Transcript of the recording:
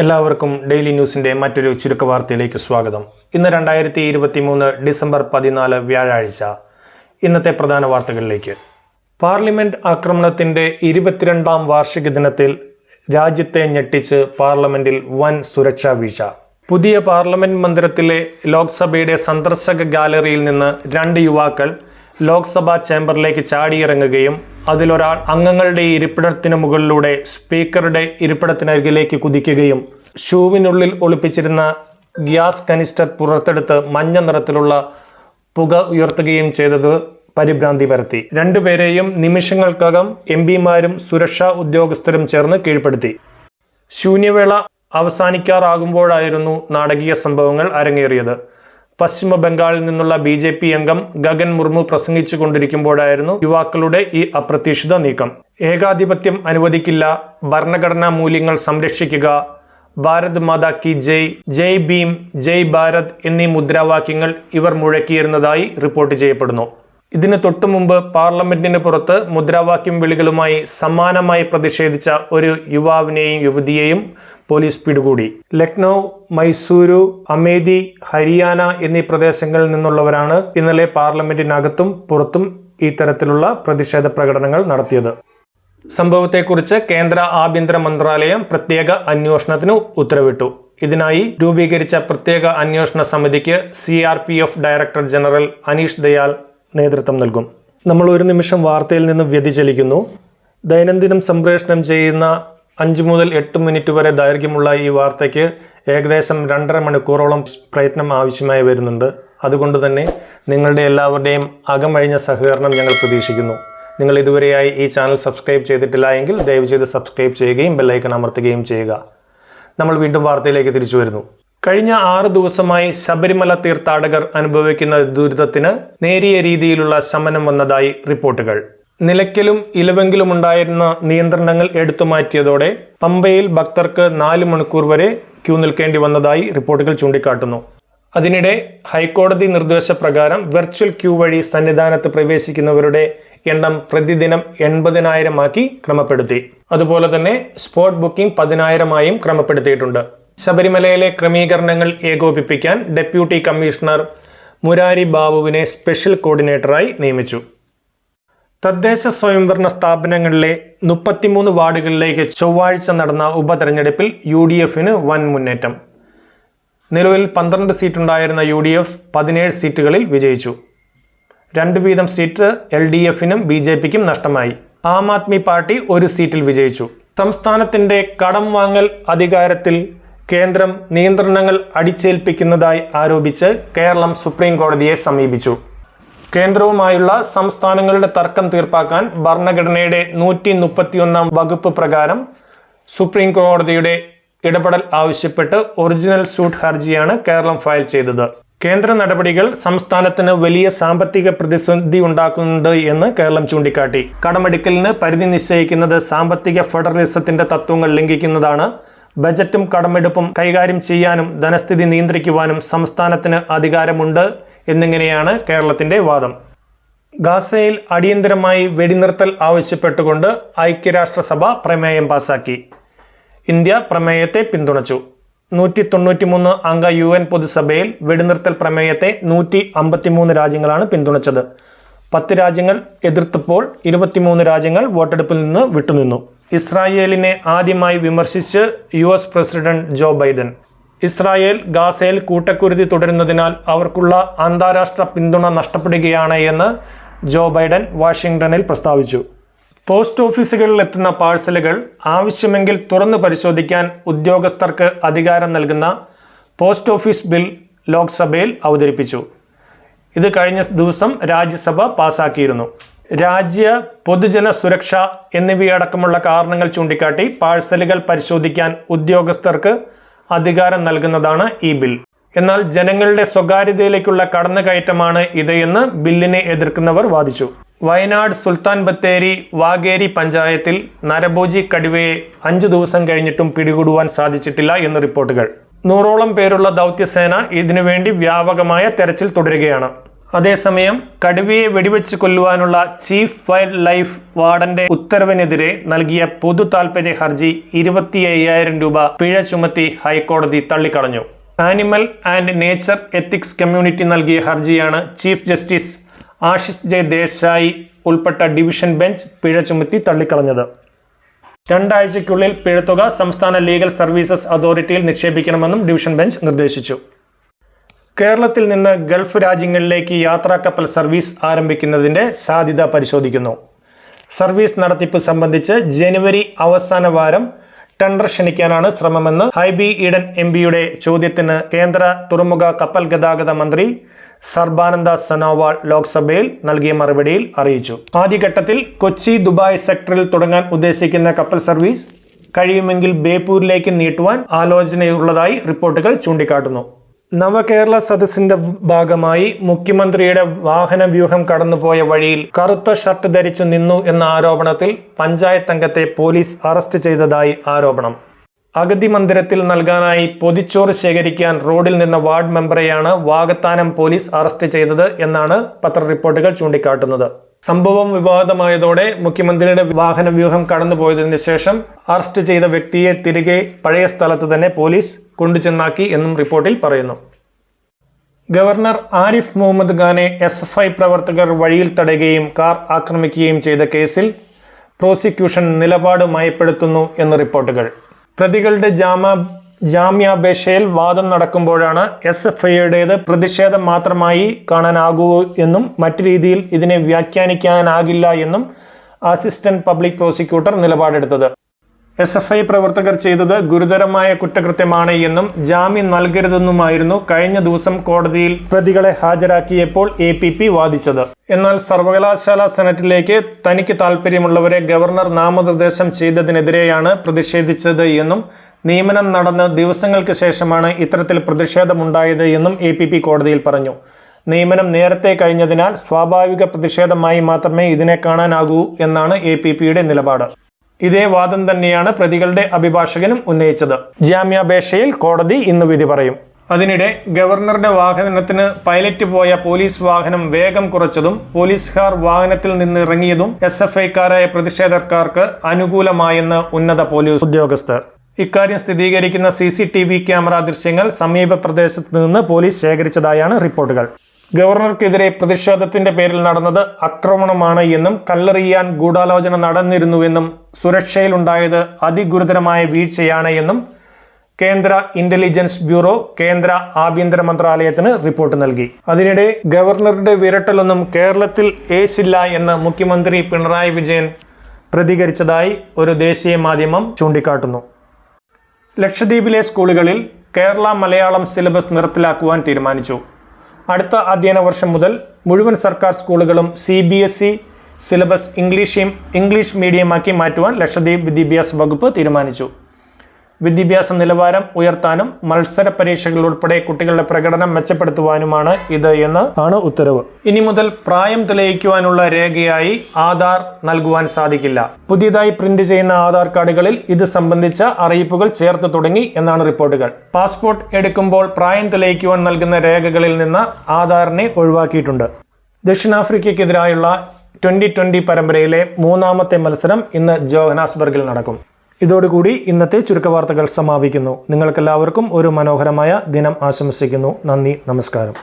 എല്ലാവർക്കും ഡെയിലി ന്യൂസിൻ്റെ മറ്റൊരു ചുരുക്ക വാർത്തയിലേക്ക് സ്വാഗതം. ഇന്ന് 2023 ഡിസംബർ 14 വ്യാഴാഴ്ച. ഇന്നത്തെ പ്രധാന വാർത്തകളിലേക്ക്. പാർലമെന്റ് ആക്രമണത്തിൻ്റെ 22ാം വാർഷിക ദിനത്തിൽ രാജ്യത്തെ ഞെട്ടിച്ച് പാർലമെന്റിൽ വൻ സുരക്ഷാ വീഴ്ച. പുതിയ പാർലമെന്റ് മന്ദിരത്തിലെ ലോക്സഭയുടെ സന്ദർശക ഗാലറിയിൽ നിന്ന് 2 യുവാക്കൾ ലോക്സഭാ ചേംബറിലേക്ക് ചാടിയിറങ്ങുകയും അതിലൊരാൾ അംഗങ്ങളുടെ ഇരിപ്പിടത്തിന് മുകളിലൂടെ സ്പീക്കറുടെ ഇരിപ്പിടത്തിനരികിലേക്ക് കുതിക്കുകയും ഷൂവിനുള്ളിൽ ഒളിപ്പിച്ചിരുന്ന ഗ്യാസ് കനിസ്റ്റർ പുറത്തെടുത്ത് മഞ്ഞ നിറത്തിലുള്ള പുക ഉയർത്തുകയും ചെയ്തത് പരിഭ്രാന്തി പരത്തി. 2 പേരെയും നിമിഷങ്ങൾക്കകം എംപിമാരും സുരക്ഷാ ഉദ്യോഗസ്ഥരും ചേർന്ന് കീഴ്പ്പെടുത്തി. ശൂന്യവേള അവസാനിക്കാറാകുമ്പോഴായിരുന്നു നാടകീയ സംഭവങ്ങൾ അരങ്ങേറിയത്. പശ്ചിമ ബംഗാളിൽ നിന്നുള്ള BJP അംഗം ഗഗൻ മുർമു പ്രസംഗിച്ചു കൊണ്ടിരിക്കുമ്പോഴായിരുന്നു യുവാക്കളുടെ ഈ അപ്രതീക്ഷിത നീക്കം. ഏകാധിപത്യം അനുവദിക്കില്ല, ഭരണഘടനാ മൂല്യങ്ങൾ സംരക്ഷിക്കുക, ഭാരത് മാതാ കി ജയ്, ജയ് ഭീം, ജയ് ഭാരത് എന്നീ മുദ്രാവാക്യങ്ങൾ ഇവർ മുഴക്കിയിരുന്നതായി റിപ്പോർട്ട് ചെയ്യപ്പെടുന്നു. ഇതിന് തൊട്ടുമുമ്പ് പാർലമെന്റിന് പുറത്ത് മുദ്രാവാക്യം വിളികളുമായി സമാനമായി പ്രതിഷേധിച്ച ഒരു യുവാവിനെയും യുവതിയെയും പോലീസ് പിടികൂടി. ലക്നൗ, മൈസൂരു, അമേധി, ഹരിയാന എന്നീ പ്രദേശങ്ങളിൽ നിന്നുള്ളവരാണ് ഇന്നലെ പാർലമെന്റിനകത്തും പുറത്തും ഇത്തരത്തിലുള്ള പ്രതിഷേധ പ്രകടനങ്ങൾ നടത്തിയത്. സംഭവത്തെക്കുറിച്ച് കേന്ദ്ര ആഭ്യന്തര മന്ത്രാലയം പ്രത്യേക അന്വേഷണത്തിന് ഉത്തരവിട്ടു. ഇതിനായി രൂപീകരിച്ച പ്രത്യേക അന്വേഷണ സമിതിക്ക് CRPF director general Aneesh Dayal നേതൃത്വം നൽകും. നമ്മൾ ഒരു നിമിഷം വാർത്തയിൽ നിന്ന് വ്യതിചലിക്കുന്നു. ദൈനംദിനം സംപ്രേഷണം ചെയ്യുന്ന 5 മുതൽ 8 മിനിറ്റ് വരെ ദൈർഘ്യമുള്ള ഈ വാർത്തയ്ക്ക് ഏകദേശം 2.5 മണിക്കൂറോളം പ്രയത്നം ആവശ്യമായി വരുന്നുണ്ട്. അതുകൊണ്ട് തന്നെ നിങ്ങളുടെ എല്ലാവരുടെയും അകമഴിഞ്ഞ സഹകരണം ഞങ്ങൾ പ്രതീക്ഷിക്കുന്നു. നിങ്ങൾ ഇതുവരെയായി ഈ ചാനൽ സബ്സ്ക്രൈബ് ചെയ്തിട്ടില്ല എങ്കിൽ ദയവ് ചെയ്ത് സബ്സ്ക്രൈബ് ചെയ്യുകയും ബെല്ലൈക്കൺ അമർത്തുകയും ചെയ്യുക. നമ്മൾ വീണ്ടും വാർത്തയിലേക്ക് തിരിച്ചു വരുന്നു. കഴിഞ്ഞ 6 ദിവസമായി ശബരിമല തീർത്ഥാടകർ അനുഭവിക്കുന്ന ദുരിതത്തിന് നേരിയ രീതിയിലുള്ള ശമനം വന്നതായി റിപ്പോർട്ടുകൾ. നിലയ്ക്കലും ഇലവെങ്കിലും ഉണ്ടായിരുന്ന നിയന്ത്രണങ്ങൾ എടുത്തുമാറ്റിയതോടെ പമ്പയിൽ ഭക്തർക്ക് 4 മണിക്കൂർ വരെ ക്യൂ നിൽക്കേണ്ടി വന്നതായി റിപ്പോർട്ടുകൾ ചൂണ്ടിക്കാട്ടുന്നു. അതിനിടെ ഹൈക്കോടതി നിർദ്ദേശപ്രകാരം വെർച്വൽ ക്യൂ വഴി സന്നിധാനത്ത് പ്രവേശിക്കുന്നവരുടെ എണ്ണം പ്രതിദിനം 80,000 ക്രമപ്പെടുത്തി. അതുപോലെ തന്നെ സ്പോട്ട് ബുക്കിംഗ് 10,000 ക്രമപ്പെടുത്തിയിട്ടുണ്ട്. ശബരിമലയിലെ ക്രമീകരണങ്ങൾ ഏകോപിപ്പിക്കാൻ ഡെപ്യൂട്ടി കമ്മീഷണർ മുരാരി ബാബുവിനെ സ്പെഷ്യൽ കോർഡിനേറ്ററായി നിയമിച്ചു. തദ്ദേശ സ്വയംഭരണ സ്ഥാപനങ്ങളിലെ 33 വാർഡുകളിലേക്ക് ചൊവ്വാഴ്ച നടന്ന ഉപതെരഞ്ഞെടുപ്പിൽ UDFന് വൻ മുന്നേറ്റം. നിലവിൽ 12 സീറ്റുണ്ടായിരുന്ന UDF 17 സീറ്റുകളിൽ വിജയിച്ചു. 2 വീതം സീറ്റ് LDFനും BJPക്കും നഷ്ടമായി. ആം ആദ്മി പാർട്ടി 1 സീറ്റിൽ വിജയിച്ചു. സംസ്ഥാനത്തിന്റെ കടം വാങ്ങൽ അധികാരത്തിൽ കേന്ദ്രം നിയന്ത്രണങ്ങൾ അടിച്ചേൽപ്പിക്കുന്നതായി ആരോപിച്ച് കേരളം സുപ്രീം കോടതിയെ സമീപിച്ചു. കേന്ദ്രവുമായുള്ള സംസ്ഥാനങ്ങളുടെ തർക്കം തീർപ്പാക്കാൻ ഭരണഘടനയുടെ 131 വകുപ്പ് പ്രകാരം സുപ്രീം കോടതിയുടെ ഇടപെടൽ ആവശ്യപ്പെട്ട് ഒറിജിനൽ സൂട്ട് ഹർജിയാണ് കേരളം ഫയൽ ചെയ്തത്. കേന്ദ്ര നടപടികൾ സംസ്ഥാനത്തിന് വലിയ സാമ്പത്തിക പ്രതിസന്ധി ഉണ്ടാക്കുന്നുണ്ട് എന്ന് കേരളം ചൂണ്ടിക്കാട്ടി. കടമെടുക്കലിന് പരിധി നിശ്ചയിക്കുന്നത് സാമ്പത്തിക ഫെഡറലിസത്തിന്റെ തത്വങ്ങൾ ലംഘിക്കുന്നതാണ്. ബജറ്റും കടമെടുപ്പും കൈകാര്യം ചെയ്യാനും ധനസ്ഥിതി നിയന്ത്രിക്കുവാനും സംസ്ഥാനത്തിന് അധികാരമുണ്ട് എന്നിങ്ങനെയാണ് കേരളത്തിന്റെ വാദം. ഗാസയിൽ അടിയന്തരമായി വെടിനിർത്തൽ ആവശ്യപ്പെട്ടുകൊണ്ട് ഐക്യരാഷ്ട്രസഭ പ്രമേയം പാസാക്കി. ഇന്ത്യ പ്രമേയത്തെ പിന്തുണച്ചു. 193 അംഗ UN പൊതുസഭയിൽ വെടിനിർത്തൽ പ്രമേയത്തെ 153 രാജ്യങ്ങളാണ് പിന്തുണച്ചത്. 10 രാജ്യങ്ങൾ എതിർത്തപ്പോൾ 23 രാജ്യങ്ങൾ വോട്ടെടുപ്പിൽ നിന്ന് വിട്ടുനിന്നു. ഇസ്രായേലിനെ ആദ്യമായി വിമർശിച്ച് US president Joe Biden. Israel ഗാസയിൽ കൂട്ടക്കുരുതി തുടരുന്നതിനാൽ അവർക്കുള്ള അന്താരാഷ്ട്ര പിന്തുണ നഷ്ടപ്പെടുകയാണ് എന്ന് ജോ ബൈഡൻ വാഷിംഗ്ടണിൽ പ്രസ്താവിച്ചു. പോസ്റ്റ് ഓഫീസുകളിൽ എത്തുന്ന പാഴ്സലുകൾ ആവശ്യമെങ്കിൽ തുറന്നു പരിശോധിക്കാൻ ഉദ്യോഗസ്ഥർക്ക് അധികാരം നൽകുന്ന പോസ്റ്റ് ഓഫീസ് ബിൽ ലോക്സഭയിൽ അവതരിപ്പിച്ചു. ഇത് കഴിഞ്ഞ ദിവസം രാജ്യസഭ പാസാക്കിയിരുന്നു. രാജ്യ പൊതുജന സുരക്ഷ എന്നിവയടക്കമുള്ള കാരണങ്ങൾ ചൂണ്ടിക്കാട്ടി പാഴ്സലുകൾ പരിശോധിക്കാൻ ഉദ്യോഗസ്ഥർക്ക് അധികാരം നൽകുന്നതാണ് ഈ ബിൽ. എന്നാൽ ജനങ്ങളുടെ സ്വകാര്യതയിലേക്കുള്ള കടന്നുകയറ്റമാണ് ഇത് എന്ന് ബില്ലിനെ എതിർക്കുന്നവർ വാദിച്ചു. വയനാട് സുൽത്താൻ ബത്തേരി വാഗേരി പഞ്ചായത്തിൽ നരഭോജി കടുവയെ 5 ദിവസം കഴിഞ്ഞിട്ടും പിടികൂടുവാൻ സാധിച്ചിട്ടില്ല എന്ന് റിപ്പോർട്ടുകൾ. 100ഓളം പേരുള്ള ദൗത്യസേന ഇതിനുവേണ്ടി വ്യാപകമായ തെരച്ചിൽ തുടരുകയാണ്. അതേസമയം കടുവയെ വെടിവെച്ച് കൊല്ലുവാനുള്ള ചീഫ് വൈൽഡ് ലൈഫ് വാർഡന്റെ ഉത്തരവിനെതിരെ നൽകിയ പൊതു താൽപര്യ ഹർജി 25,000 രൂപ പിഴ ചുമത്തി ഹൈക്കോടതി തള്ളിക്കളഞ്ഞു. Animal and nature ethics community നൽകിയ ഹർജിയാണ് chief justice Ashish J Desai ഉൾപ്പെട്ട ഡിവിഷൻ ബെഞ്ച് പിഴ ചുമത്തി തള്ളിക്കളഞ്ഞത്. 2 ആഴ്ചയ്ക്കുള്ളിൽ പിഴത്തുക സംസ്ഥാന ലീഗൽ സർവീസസ് അതോറിറ്റിയിൽ നിക്ഷേപിക്കണമെന്നും ഡിവിഷൻ ബെഞ്ച് നിർദ്ദേശിച്ചു. കേരളത്തിൽ നിന്ന് ഗൾഫ് രാജ്യങ്ങളിലേക്ക് യാത്രാക്കപ്പൽ സർവീസ് ആരംഭിക്കുന്നതിൻ്റെ സാധ്യത പരിശോധിക്കുന്നു. സർവീസ് നടത്തിപ്പ് സംബന്ധിച്ച് ജനുവരി അവസാന വാരം ടെൻഡർ ക്ഷണിക്കാനാണ് ശ്രമമെന്ന് ഹൈബി ഈഡൻ എംപിയുടെ ചോദ്യത്തിന് കേന്ദ്ര തുറമുഖ കപ്പൽ ഗതാഗത മന്ത്രി സർബാനന്ദ സനോവാൾ ലോക്സഭയിൽ നൽകിയ മറുപടിയിൽ അറിയിച്ചു. ആദ്യഘട്ടത്തിൽ കൊച്ചി ദുബായ് സെക്ടറിൽ തുടങ്ങാൻ ഉദ്ദേശിക്കുന്ന കപ്പൽ സർവീസ് കഴിയുമെങ്കിൽ ബേപ്പൂരിലേക്ക് നീട്ടുവാൻ ആലോചനയുള്ളതായി റിപ്പോർട്ടുകൾ ചൂണ്ടിക്കാട്ടുന്നു. നവകേരള സദസ്സിന്റെ ഭാഗമായി മുഖ്യമന്ത്രിയുടെ വാഹന വ്യൂഹം കടന്നുപോയ വഴിയിൽ കറുത്ത ഷർട്ട് ധരിച്ചു നിന്നു എന്ന ആരോപണത്തിൽ പഞ്ചായത്ത് അംഗത്തെ പോലീസ് അറസ്റ്റ് ചെയ്തതായി ആരോപണം. അഗതി മന്ദിരത്തിൽ നൽകാനായി പൊതിച്ചോറ് ശേഖരിക്കാൻ റോഡിൽ നിന്ന വാർഡ് മെമ്പറെയാണ് വാകത്താനം പോലീസ് അറസ്റ്റ് ചെയ്തത് എന്നാണ് പത്രറിപ്പോർട്ടുകൾ ചൂണ്ടിക്കാട്ടുന്നത്. സംഭവം വിവാദമായതോടെ മുഖ്യമന്ത്രിയുടെ വാഹന വ്യൂഹം കടന്നുപോയതിനു ശേഷം അറസ്റ്റ് ചെയ്ത വ്യക്തിയെ തിരികെ പഴയ സ്ഥലത്ത് തന്നെ പോലീസ് കൊണ്ടുചെന്നാക്കി എന്നും റിപ്പോർട്ടിൽ പറയുന്നു. ഗവർണർ ആരിഫ് മുഹമ്മദ് ഖാനെ SFI പ്രവർത്തകർ വഴിയിൽ തടയുകയും കാർ ആക്രമിക്കുകയും ചെയ്ത കേസിൽ പ്രോസിക്യൂഷൻ നിലപാട് മയപ്പെടുത്തുന്നു എന്ന് റിപ്പോർട്ടുകൾ. പ്രതികളുടെ ജാമ്യാപേക്ഷയിൽ വാദം നടക്കുമ്പോഴാണ് SFIയുടേത് പ്രതിഷേധം മാത്രമായി കാണാനാകൂ എന്നും മറ്റു രീതിയിൽ ഇതിനെ വ്യാഖ്യാനിക്കാനാകില്ല എന്നും അസിസ്റ്റന്റ് പബ്ലിക് പ്രോസിക്യൂട്ടർ നിലപാടെടുത്തത്. SFI പ്രവർത്തകർ ചെയ്തത് ഗുരുതരമായ കുറ്റകൃത്യമാണ് എന്നും ജാമ്യം നൽകരുതെന്നുമായിരുന്നു കഴിഞ്ഞ ദിവസം കോടതിയിൽ പ്രതികളെ ഹാജരാക്കിയപ്പോൾ APP വാദിച്ചത്. എന്നാൽ സർവകലാശാല സെനറ്റിലേക്ക് തനിക്ക് താൽപ്പര്യമുള്ളവരെ ഗവർണർ നാമനിർദ്ദേശം ചെയ്തതിനെതിരെയാണ് പ്രതിഷേധിച്ചത് എന്നും നിയമനം നടന്ന് ദിവസങ്ങൾക്ക് ശേഷമാണ് ഇത്തരത്തിൽ പ്രതിഷേധമുണ്ടായത് എന്നും APP കോടതിയിൽ പറഞ്ഞു. നിയമനം നേരത്തെ കഴിഞ്ഞതിനാൽ സ്വാഭാവിക പ്രതിഷേധമായി മാത്രമേ ഇതിനെ കാണാനാകൂ എന്നാണ് APPയുടെ നിലപാട്. ഇതേ വാദം തന്നെയാണ് പ്രതികളുടെ അഭിഭാഷകനും ഉന്നയിച്ചത്. ജാമ്യാപേക്ഷയിൽ കോടതി ഇന്ന് വിധി പറയും. അതിനിടെ ഗവർണറുടെ വാഹനത്തിന് പൈലറ്റ് പോയ പോലീസ് വാഹനം വേഗം കുറച്ചതും പോലീസുകാർ വാഹനത്തിൽ നിന്ന് ഇറങ്ങിയതും SFIക്കാരായ പ്രതിഷേധക്കാർക്ക് അനുകൂലമായെന്ന് ഉന്നത പോലീസ് ഉദ്യോഗസ്ഥർ. ഇക്കാര്യം സ്ഥിരീകരിക്കുന്ന CCTV ക്യാമറ ദൃശ്യങ്ങൾ സമീപ പ്രദേശത്ത് നിന്ന് പോലീസ് ശേഖരിച്ചതായാണ് റിപ്പോർട്ടുകൾ. ഗവർണർക്കെതിരെ പ്രതിഷേധത്തിന്റെ പേരിൽ നടന്നത് ആക്രമണമാണ് എന്നും കല്ലെറിയാൻ ഗൂഢാലോചന നടന്നിരുന്നുവെന്നും സുരക്ഷയിലുണ്ടായത് അതിഗുരുതരമായ വീഴ്ചയാണ് എന്നും കേന്ദ്ര ഇന്റലിജൻസ് ബ്യൂറോ കേന്ദ്ര ആഭ്യന്തര മന്ത്രാലയത്തിന് റിപ്പോർട്ട് നൽകി. അതിനിടെ ഗവർണറുടെ വിരട്ടലൊന്നും കേരളത്തിൽ ഏശില്ല എന്ന് മുഖ്യമന്ത്രി പിണറായി വിജയൻ പ്രതികരിച്ചതായി ഒരു ദേശീയ മാധ്യമം ചൂണ്ടിക്കാട്ടുന്നു. ലക്ഷദ്വീപിലെ സ്കൂളുകളിൽ കേരള മലയാളം സിലബസ് നിർത്തലാക്കുവാൻ തീരുമാനിച്ചു. അടുത്ത അധ്യയന വർഷം മുതൽ മുഴുവൻ സർക്കാർ സ്കൂളുകളും CBSE സിലബസ് ഇംഗ്ലീഷ് മീഡിയമാക്കി മാറ്റുവാൻ ലക്ഷദ്വീപ് വിദ്യാഭ്യാസ വകുപ്പ് തീരുമാനിച്ചു. വിദ്യാഭ്യാസ നിലവാരം ഉയർത്താനും മത്സര പരീക്ഷകൾ ഉൾപ്പെടെ കുട്ടികളുടെ പ്രകടനം മെച്ചപ്പെടുത്തുവാനുമാണ് ഇത് എന്നാണ് ഉത്തരവ്. ഇനി മുതൽ പ്രായം തെളിയിക്കുവാനുള്ള രേഖയായി ആധാർ നൽകുവാൻ സാധിക്കില്ല. പുതിയതായി പ്രിന്റ് ചെയ്യുന്ന ആധാർ കാർഡുകളിൽ ഇത് സംബന്ധിച്ച അറിയിപ്പുകൾ ചേർത്ത് തുടങ്ങി എന്നാണ് റിപ്പോർട്ടുകൾ. പാസ്പോർട്ട് എടുക്കുമ്പോൾ പ്രായം തെളിയിക്കുവാൻ നൽകുന്ന രേഖകളിൽ നിന്ന് ആധാറിനെ ഒഴിവാക്കിയിട്ടുണ്ട്. ദക്ഷിണാഫ്രിക്കയ്ക്കെതിരായുള്ള 2020 പരമ്പരയിലെ 3ാമത്തെ മത്സരം ഇന്ന് ജോഹനാസ്ബർഗിൽ നടക്കും. ഇതോടുകൂടി ഇന്നത്തെ ചുരുക്കവാർത്തകൾ സമാപിക്കുന്നു. നിങ്ങൾക്കെല്ലാവർക്കും ഒരു മനോഹരമായ ദിനം ആശംസിക്കുന്നു. നന്ദി, നമസ്കാരം.